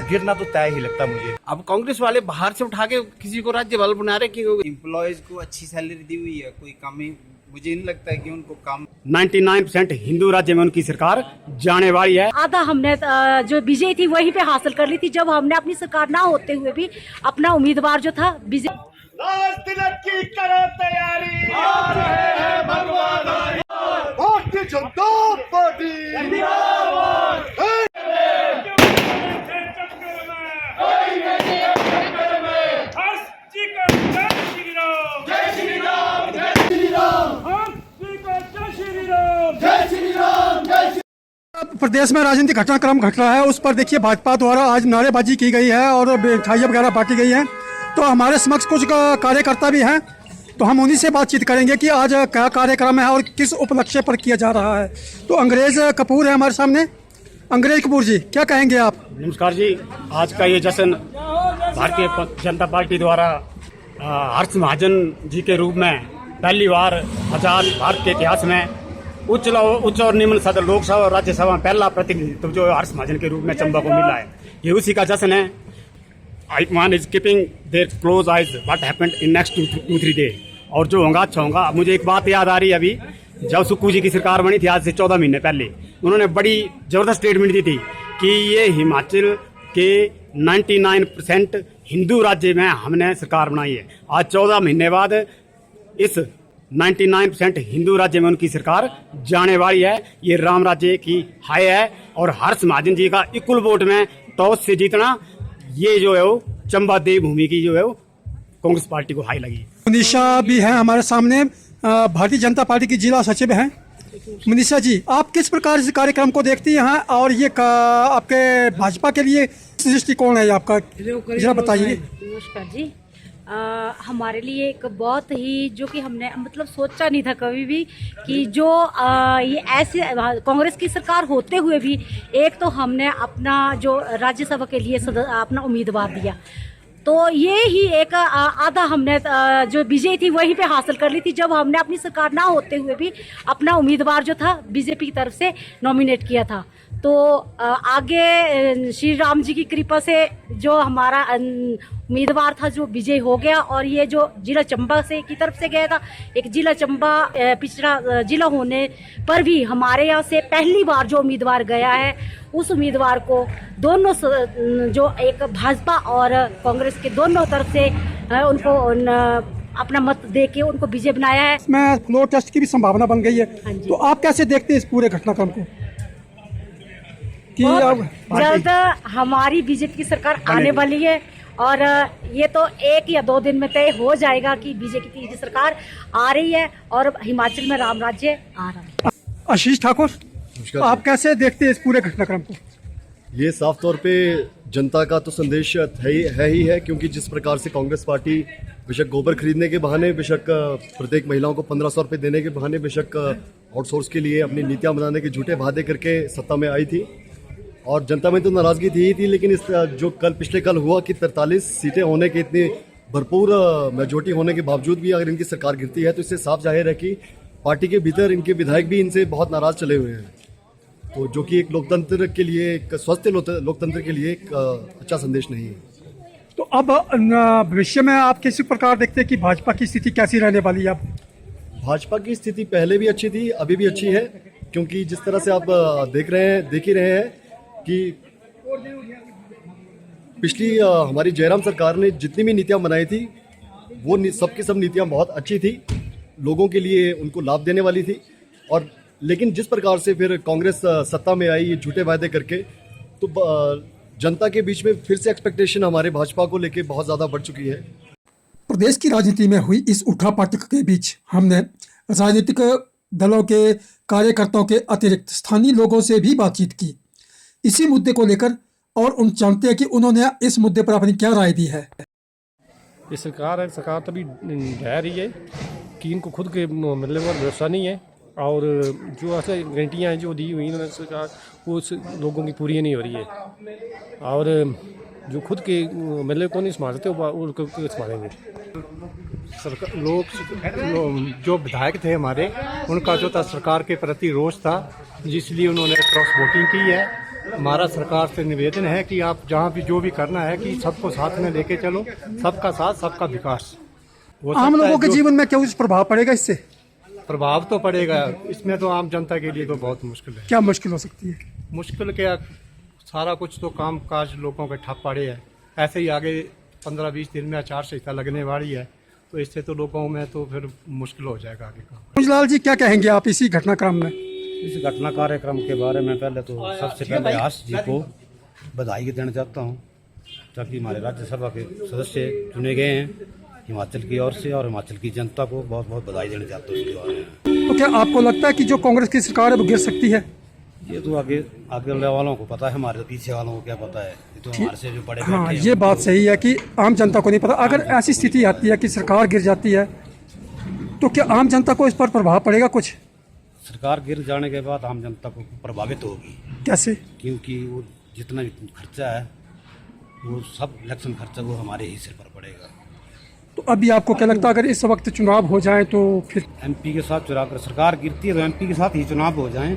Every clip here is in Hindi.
गिरना तो तय ही लगता मुझे। अब कांग्रेस वाले बाहर से उठा के किसी को राज्यपाल बना रहे कि एम्प्लॉयज को अच्छी सैलरी दी हुई है, कोई कमी मुझे नहीं लगता है कि उनको काम। 99% हिंदू राज्य में उनकी सरकार जाने वाली है। आधा हमने जो विजय थी वहीं पे हासिल कर ली थी, जब हमने अपनी सरकार ना होते हुए भी अपना उम्मीदवार जो था विजय। तिलक की करो तैयारी, आ रहे हैं भगवान, भारतीय जनता पार्टी जिंदाबाद। प्रदेश में राजनीतिक घटनाक्रम घट रहा है, उस पर देखिए भाजपा द्वारा आज नारेबाजी की गई है और मिठाइयाँ वगैरह बांटी गई हैं। तो हमारे समक्ष कुछ कार्यकर्ता भी हैं, तो हम उन्हीं से बातचीत करेंगे कि आज क्या कार्यक्रम है और किस उपलक्ष्य पर किया जा रहा है। तो अंग्रेज कपूर है हमारे सामने। अंग्रेज कपूर जी, क्या कहेंगे आप? नमस्कार जी। आज का ये जश्न भारतीय जनता पार्टी द्वारा हर्ष महाजन जी के रूप में पहली बार आजाद भारत के इतिहास में उच्च और निम्न सदन लोकसभा और राज्यसभा में पहला प्रतिनिधित्व जो हर्ष महाजन के रूप में चंबा को मिला है, ये उसी का जश्न है। One is keeping their close eyes what happened in next 2-3 day. और जो होगा अच्छा होगा। मुझे एक बात याद आ रही है, अभी जब सुक्खू जी की सरकार बनी थी आज से 14 महीने पहले, उन्होंने बड़ी जबरदस्त स्टेटमेंट दी थी कि ये हिमाचल के 99% हिंदू राज्य में हमने सरकार बनाई है। आज 14 महीने बाद इस 99% हिंदू राज्य में उनकी सरकार जाने वाली है। ये राम राज्य की हाय है और हर्ष महाजन जी का इक्वल वोट में टॉस से जीतना, ये जो है वो चंबा देव भूमि की जो है वो कांग्रेस पार्टी को हाई लगी। मनीषा भी है हमारे सामने, भारतीय जनता पार्टी की जिला सचिव हैं। मनीषा जी, आप किस प्रकार इस कार्यक्रम को देखती हैं और ये आपके भाजपा के लिए दृष्टिकोण है आपका, जरा बताइए। नमस्कार जी। हमारे लिए एक बहुत ही, जो कि हमने मतलब सोचा नहीं था कभी भी कि जो ये ऐसे कांग्रेस की सरकार होते हुए भी एक तो हमने अपना जो राज्यसभा के लिए अपना उम्मीदवार दिया, तो ये ही एक आधा हमने जो विजय थी वहीं पे हासिल कर ली थी, जब हमने अपनी सरकार ना होते हुए भी अपना उम्मीदवार जो था बीजेपी की तरफ से नॉमिनेट किया था। तो आगे श्री राम जी की कृपा से जो हमारा उम्मीदवार था जो विजय हो गया, और ये जो जिला चंबा से की तरफ से गया था, एक जिला चंबा पिछड़ा जिला होने पर भी हमारे यहाँ से पहली बार जो उम्मीदवार गया है, उस उम्मीदवार को दोनों जो एक भाजपा और कांग्रेस के दोनों तरफ से उनको अपना मत दे के उनको विजय बनाया है। इसमें फ्लोर टेस्ट की भी संभावना बन गई है, तो आप कैसे देखते हैं इस पूरे घटनाक्रम को? जल्द हमारी बीजेपी की सरकार आने वाली है और ये तो 1 या 2 दिन में तय हो जाएगा कि बीजेपी की सरकार आ रही है और हिमाचल में राम राज्य आ रहा है। आशीष ठाकुर, आप कैसे देखते हैं इस पूरे घटनाक्रम को? ये साफ तौर पे जनता का तो संदेश है ही है, क्योंकि जिस प्रकार से कांग्रेस पार्टी बेशक गोबर खरीदने के बहाने, बेशक प्रत्येक महिलाओं को 1500 रुपये देने के बहाने, बेशक आउटसोर्स के लिए अपनी नीतियां बनाने के झूठे वादे करके सत्ता में आई थी, और जनता में तो नाराजगी थी ही थी। लेकिन इस जो पिछले कल हुआ कि 43 सीटें होने के, इतनी भरपूर मेजोरिटी होने के बावजूद भी अगर इनकी सरकार गिरती है, तो इससे साफ जाहिर है कि पार्टी के भीतर इनके विधायक भी इनसे बहुत नाराज चले हुए हैं, तो जो कि एक लोकतंत्र के लिए, एक स्वस्थ लोकतंत्र के लिए एक अच्छा संदेश नहीं है। तो अब भविष्य में आप किसी प्रकार देखते हैं कि भाजपा की स्थिति कैसी रहने वाली है? अब भाजपा की स्थिति पहले भी अच्छी थी, अभी भी अच्छी है, क्योंकि जिस तरह से आप देख ही रहे हैं कि पिछली हमारी जयराम सरकार ने जितनी भी नीतियां बनाई थी, वो सबकी सब नीतियां बहुत अच्छी थी, लोगों के लिए उनको लाभ देने वाली थी। और लेकिन जिस प्रकार से फिर कांग्रेस सत्ता में आई, ये झूठे वायदे करके, तो जनता के बीच में फिर से एक्सपेक्टेशन हमारे भाजपा को लेके बहुत ज़्यादा बढ़ चुकी है। प्रदेश की राजनीति में हुई इस उठापटक के बीच हमने राजनीतिक दलों के कार्यकर्ताओं के अतिरिक्त स्थानीय लोगों से भी बातचीत की इसी मुद्दे को लेकर, और उन जानते हैं कि उन्होंने इस मुद्दे पर अपनी क्या राय दी है। ये सरकार तभी रह रही है कि इनको खुद के मिलने वाला व्यवस्था नहीं है, और जो असल गारंटियाँ हैं जो दी हुई इन्होंने सरकार, वो लोगों की पूरी नहीं हो रही है, और जो खुद के मिले को नहीं संभालते वो उनको संभालेंगे। सरकार लोग जो विधायक थे हमारे, उनका जो था सरकार के प्रति रोष था, जिसलिए उन्होंने क्रॉस वोटिंग की है हमारा सरकार से निवेदन है कि आप जहाँ भी जो भी करना है कि सबको साथ में लेके चलो, सबका साथ सबका विकास। हो आम सकता है लोगों के जो जीवन में क्या कुछ प्रभाव पड़ेगा इससे? प्रभाव तो पड़ेगा इसमें, तो आम जनता के लिए तो बहुत मुश्किल है। क्या मुश्किल हो सकती है? मुश्किल क्या, सारा कुछ तो काम काज लोगों के ठप पड़े है। ऐसे ही आगे 15-20 दिन में आचार संहिता लगने वाली है, तो इससे तो लोगों में तो फिर मुश्किल हो जाएगा आगे काम। कुंजलाल जी क्या कहेंगे आप इसी घटनाक्रम में? इस घटना कार्यक्रम के बारे में पहले तो सबसे पहले हर्ष जी को बधाई देना चाहता हूँ, ताकि हमारे राज्यसभा के सदस्य चुने गए हैं हिमाचल की ओर से, और हिमाचल की जनता को बहुत बहुत बधाई देना चाहता हूँ इसके बारे में। तो क्या आपको लगता है कि जो कांग्रेस की सरकार है वो गिर सकती है? ये तो आगे आगे वालों को पता है, हमारे पीछे वालों को क्या पता है, ये तो हमारे से जो बड़े हाँ, बैठे हैं ये बात सही है कि आम जनता को नहीं पता। अगर ऐसी स्थिति आती है कि सरकार गिर जाती है तो क्या आम जनता को इस पर प्रभाव पड़ेगा कुछ? सरकार गिर जाने के बाद आम जनता को प्रभावित होगी। कैसे? क्योंकि वो जितना भी खर्चा है वो सब इलेक्शन खर्चा वो हमारे ही सिर पर पड़ेगा। तो अभी आपको क्या लगता है अगर इस वक्त चुनाव हो जाए तो फिर? एमपी के साथ चुनाव, अगर सरकार गिरती है तो एमपी के साथ ही चुनाव हो जाएं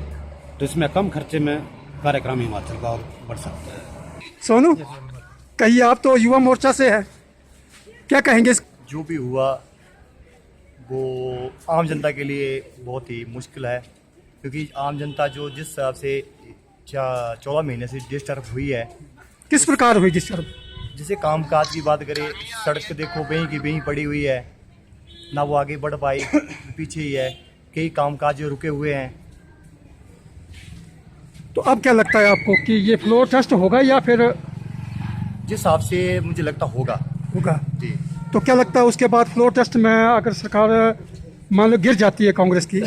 तो इसमें कम खर्चे में कार्यक्रम हिमाचल का और बढ़ सकता है। सोनू कहिए, आप तो युवा मोर्चा से है, क्या कहेंगे? जो भी हुआ वो आम जनता के लिए बहुत ही मुश्किल है, क्योंकि आम जनता जो जिस हिसाब से 14 महीने से डिस्टर्ब हुई है। किस प्रकार हुई डिस्टर्ब? जैसे कामकाज की बात करें, सड़क देखो वहीं की वहीं पड़ी हुई है, ना वो आगे बढ़ पाई, पीछे ही है, कई कामकाज जो रुके हुए हैं। तो अब क्या लगता है आपको कि ये फ्लोर टेस्ट होगा या फिर? जिस हिसाब से मुझे लगता होगा जी। तो क्या लगता है उसके बाद फ्लोर टेस्ट में अगर सरकार मान लो गिर जाती है कांग्रेस की,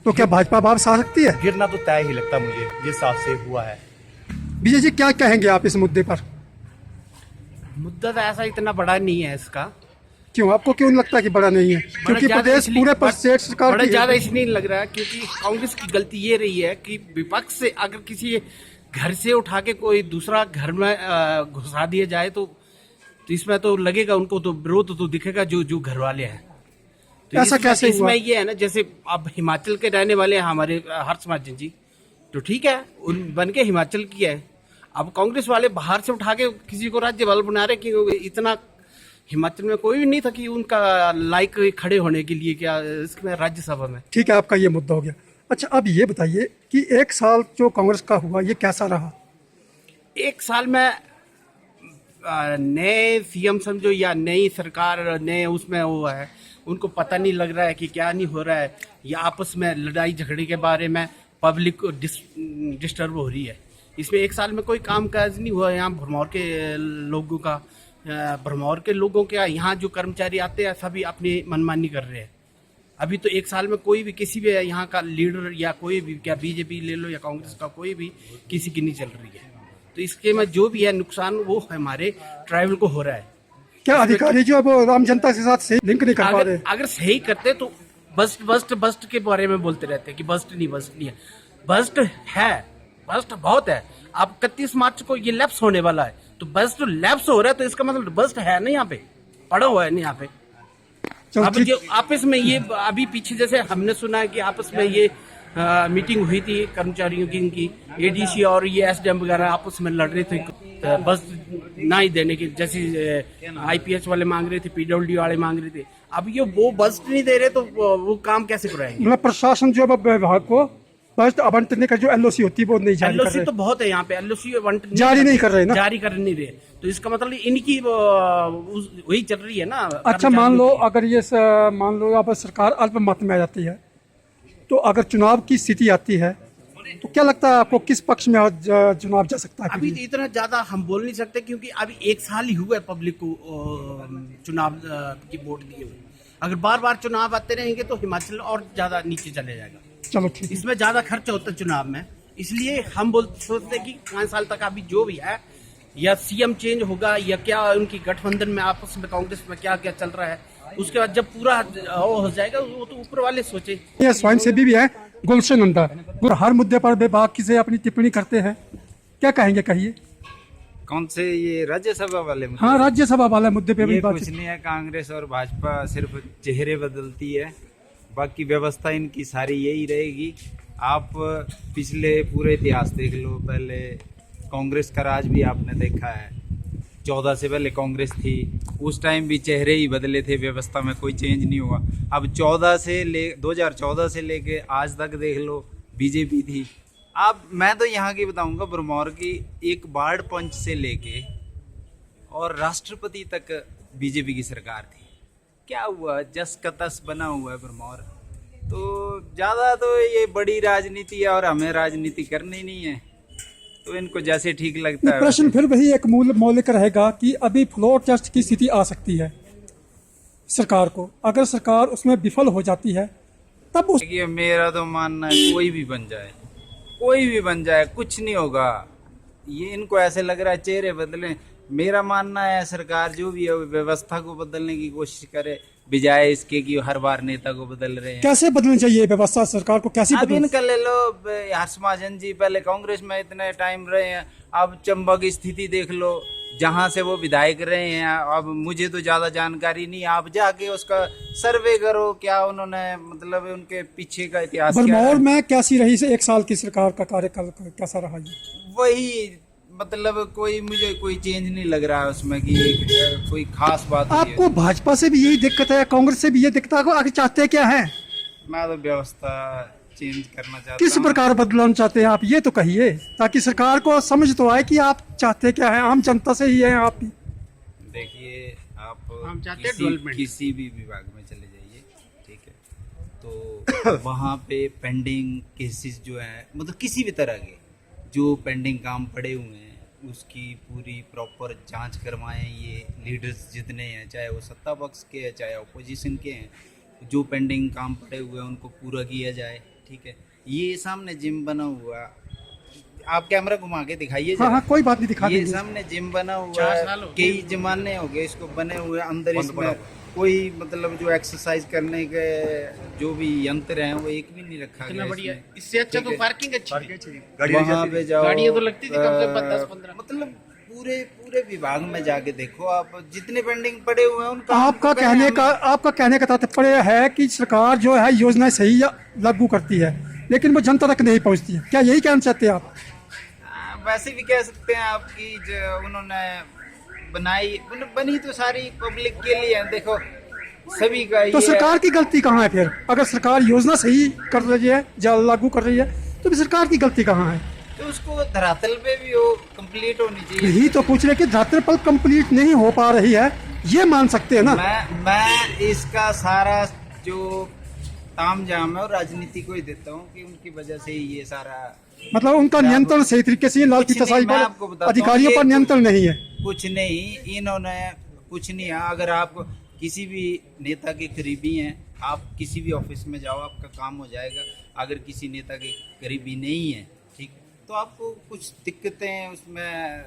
तो क्या भाजपा वापस आ सकती है? गिरना तो तय ही लगता मुझे जिस हिसाब से हुआ है। विजय जी क्या कहेंगे आप इस मुद्दे पर? मुद्दा तो ऐसा इतना बड़ा नहीं है इसका। क्यों, आपको क्यों लगता है कि बड़ा नहीं है? क्योंकि प्रदेश पूरे पर स्टेट सरकार बड़ा की ज्यादा इसलिए लग रहा है क्योंकि कांग्रेस की गलती ये रही है कि विपक्ष से अगर किसी घर से उठा के कोई दूसरा घर में घुसा दिया जाए तो इसमें तो लगेगा उनको, तो विरोध तो दिखेगा जो घर वाले हैं। तो ऐसा कैसे हुआ? इसमें ये है ना, जैसे अब हिमाचल के रहने वाले हैं हमारे हर्ष महाजन जी, तो ठीक है उन बन के हिमाचल की है। अब कांग्रेस वाले बाहर से उठा के किसी को राज्यपाल बना रहे कि इतना हिमाचल में कोई भी नहीं था कि उनका लायक खड़े होने के लिए क्या इसमें राज्यसभा में। ठीक है, आपका ये मुद्दा हो गया। अच्छा अब ये बताइए कि 1 साल जो कांग्रेस का हुआ ये कैसा रहा? 1 साल में नए सीएम समझो या नई सरकार नए उसमें वो है, उनको पता नहीं लग रहा है कि क्या नहीं हो रहा है, या आपस में लड़ाई झगड़े के बारे में पब्लिक डिस्टर्ब हो रही है। इसमें 1 साल में कोई काम काज नहीं हुआ। यहाँ भरमौर के लोगों के यहाँ जो कर्मचारी आते हैं सभी अपनी मनमानी कर रहे हैं। अभी तो 1 साल में कोई भी किसी भी यहाँ का लीडर या कोई भी, क्या बीजेपी ले लो या कांग्रेस का, कोई भी किसी की नहीं चल रही है। तो इसके में जो भी है नुकसान वो हमारे ट्राइबल को हो रहा है। क्या अधिकारी जो अब आम जनता के साथ सही लिंक नहीं कर पा रहे? अगर सही करते तो बस्ट के बारे में बोलते रहते कि बस्ट नहीं है। बस्ट है, बस्ट बहुत है। अब 31 मार्च को ये लैप्स होने वाला है, तो बस्ट लैप्स हो रहा है तो इसका मतलब बस्ट है ना, यहाँ पे पड़ा हुआ है नहीं यहाँ पे। अब जो आपस में ये अभी पीछे जैसे हमने सुना है कि आपस में ये मीटिंग हुई थी कर्मचारियों की, इनकी एडीसी और ये एसडीएम वगैरह आपस में लड़ रहे थे बस ना ही देने की, जैसे आईपीएच वाले मांग रहे थे, पीडब्ल्यूडी वाले मांग रहे थे। अब ये वो बस नहीं दे रहे तो वो काम कैसे कराएंगे? मतलब प्रशासन जो अब विभाग को बस आवंटन का जो एलओसी होती है वो नहीं जारी कर रहे। एलओसी तो बहुत है यहाँ पे, एलओसी जारी नहीं कर रहे ना, जारी कर नहीं रहे, तो इसका मतलब इनकी वही चल रही है ना। अच्छा मान लो अगर ये मान लो अब सरकार अल्पमत में आ जाती है, तो अगर चुनाव की स्थिति आती है तो क्या लगता है आपको किस पक्ष में चुनाव जा सकता है? अभी इतना ज्यादा हम बोल नहीं सकते क्योंकि अभी 1 साल ही हुआ है पब्लिक को चुनाव की वोट दिए हुए। अगर बार बार चुनाव आते रहेंगे तो हिमाचल और ज्यादा नीचे चले जाएगा। चलो ठीक, इसमें ज्यादा खर्च होता है चुनाव में, इसलिए हम सोचते हैं कि 5 साल तक अभी जो भी है, या सीएम चेंज होगा या क्या उनकी गठबंधन में आपस में कांग्रेस में क्या क्या चल रहा है, उसके बाद जब पूरा हो जाएगा वो तो ऊपर वाले सोचे। ये स्वयं सेवी भी है गुलशन नंदा, हर मुद्दे पर विभाग की से अपनी टिप्पणी करते हैं, क्या कहेंगे? कहिए। कौन से ये राज्यसभा वाले मुद्दे? हाँ, राज्यसभा वाले मुद्दे पे ये कुछ नहीं है, कांग्रेस और भाजपा सिर्फ चेहरे बदलती है, बाकी व्यवस्था इनकी सारी यही रहेगी। आप पिछले पूरे इतिहास देख लो, पहले कांग्रेस का राज भी आपने देखा है। 14 से पहले कांग्रेस थी, उस टाइम भी चेहरे ही बदले थे, व्यवस्था में कोई चेंज नहीं हुआ। अब 2014 से लेके आज तक देख लो बीजेपी थी। अब मैं तो यहाँ की बताऊंगा, भरमौर की एक वार्ड पंच से लेके और राष्ट्रपति तक बीजेपी की सरकार थी। क्या हुआ, जस का तस बना हुआ है भरमौर। तो ज़्यादा तो ये बड़ी राजनीति है और हमें राजनीति करनी नहीं है, तो इनको जैसे ठीक लगता है। प्रश्न फिर वही एक मौलिक रहेगा कि अभी फ्लोर टेस्ट की स्थिति आ सकती है सरकार को, अगर सरकार उसमें विफल हो जाती है तब उस देखिए, मेरा तो मानना है कोई भी बन जाए कुछ नहीं होगा। ये इनको ऐसे लग रहा है चेहरे बदले। मेरा मानना है सरकार जो भी है व्यवस्था को बदलने की कोशिश करे, बजाय इसके कि हर बार नेता को बदल रहे हैं। कैसे बदलनी चाहिए व्यवस्था, सरकार को कैसे अब बदलनी? इनका ले लो, हर्ष महाजन जी पहले कांग्रेस में इतने टाइम रहे हैं, अब चंबा की स्थिति देख लो, जहां से वो विधायक रहे हैं। अब मुझे तो ज्यादा जानकारी नहीं, आप जाके उसका सर्वे करो, क्या उन्होंने मतलब उनके पीछे का इतिहास क्या भरमौर है। में कैसी रही से 1 साल की सरकार का कार्यकाल कैसा रहा ये? वही मतलब मुझे कोई चेंज नहीं लग रहा है उसमें कि कोई खास बात नहीं है। आपको भाजपा से भी यही दिक्कत है, कांग्रेस से भी ये दिक्कत है, आगे चाहते क्या है? मैं तो व्यवस्था चेंज करना चाहता किस हूं। प्रकार बदलाव चाहते हैं आप, ये तो कहिए, ताकि सरकार को समझ तो आए कि आप चाहते क्या है। आम जनता से ही है आप भी। देखिए, आप हम चाहते हैं डेवलपमेंट। किसी भी विभाग में चले जाइए, ठीक है, तो वहाँ पे पेंडिंग केसेस जो है, मतलब किसी भी तरह के जो पेंडिंग काम पड़े हुए हैं उसकी पूरी प्रॉपर जांच करवाएं। ये लीडर्स जितने हैं, चाहे वो सत्ता पक्ष के हैं चाहे अपोजिशन के हैं, जो पेंडिंग काम पड़े हुए हैं उनको पूरा किया जाए, ठीक है। ये सामने जिम बना हुआ, आप कैमरा घुमा के दिखाइए हाँ जरा। हाँ, कोई बात नहीं, दिखा ये देंगे। सामने जिम बना हुआ 4 है, साल हो गए। कई जमाने हो गए इसको बने हुए। अंदर इसमें कोई मतलब जो एक्सरसाइज करने के जो भी यंत्र हैं वो एक भी नहीं रखा कितना गया बढ़िया, इसमें। इससे अच्छा तो ठीक है। पार्किंग अच्छी थी। वहाँ पे जाओ, गाड़ियाँ तो लगती थी कम से कम 10-15। मतलब पूरे विभाग में जाके देखो आप, जितने पेंडिंग पड़े हुए हैं उनका आपका कहने का तात्पर्य है कि सरकार जो है योजनाएं सही लागू करती है लेकिन वो जनता तक नहीं पहुंचती है, क्या यही कहना चाहते हैं आप? वैसे भी कह सकते हैं आपकी जो उन्होंने बनी तो सारी पब्लिक के लिए है। देखो सभी का तो ये सरकार की गलती कहाँ है फिर? अगर सरकार योजना सही कर रही है, लागू कर रही है, तो फिर सरकार की गलती कहाँ है? तो उसको धरातल पे भी वो कंप्लीट होनी चाहिए। यही तो पूछ रहे कि धरातल पर कंप्लीट नहीं हो पा रही है, ये मान सकते हैं ना? मैं इसका सारा जो तामझाम है और राजनीति को ही देता हूँ कि उनकी वजह से ही ये सारा, मतलब उनका नियंत्रण सही तरीके से, लाल कुछ नहीं, फीताशाही मैं पर आपको बताता हूँ, अधिकारियों पर ये नियंत्रण नहीं है। कुछ नहीं, इन्होंने कुछ नहीं है। अगर आप किसी भी नेता के करीबी हैं, आप किसी भी ऑफिस में जाओ, आपका काम हो जाएगा। अगर किसी नेता के करीबी नहीं है, ठीक, तो आपको कुछ दिक्कतें उसमें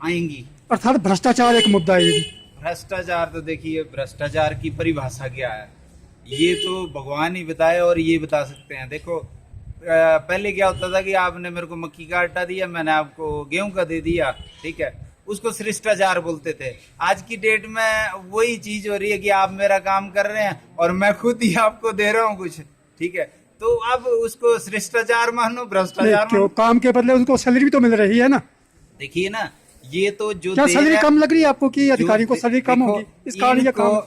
आएंगी। अर्थात भ्रष्टाचार एक मुद्दा है ये भी। भ्रष्टाचार तो देखिए, भ्रष्टाचार की परिभाषा क्या है ये तो भगवान ही बताए और ये बता सकते हैं। देखो पहले क्या होता था कि आपने मेरे को मक्की का आटा दिया, मैंने आपको गेहूं का दे दिया, ठीक है, उसको शिष्टाचार बोलते थे। आज की डेट में वही चीज हो रही है कि आप मेरा काम कर रहे हैं और मैं खुद ही आपको दे रहा हूँ कुछ, ठीक है, तो अब उसको शिष्टाचार मानो, भ्रष्टाचार क्यों? मानो। काम के बदले उनको सैलरी भी तो मिल रही है ना? देखिए ना, ये तो जो क्या दे सैलरी रहा- कम लग रही है आपको कि जो अधिकारियों को सैलरी कम देखो, होगी इस कारण? या काम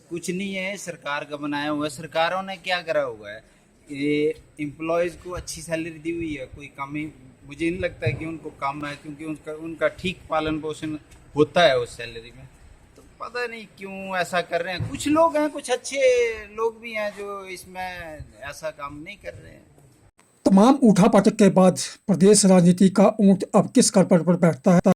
कुछ नहीं है, सरकार का बनाया हुआ है। सरकारों ने क्या करा हुआ है, ये एम्प्लॉयज को अच्छी सैलरी दी हुई है, कोई कमी मुझे नहीं लगता है कि उनको कम है, क्योंकि उनका ठीक पालन पोषण होता है उस सैलरी में। तो पता नहीं क्यों ऐसा कर रहे हैं। कुछ लोग हैं, कुछ अच्छे लोग भी हैं जो इसमें ऐसा काम नहीं कर रहे हैं। तमाम उठापटक के बाद प्रदेश राजनीति का ऊंट अब किस कपर पर बैठता है?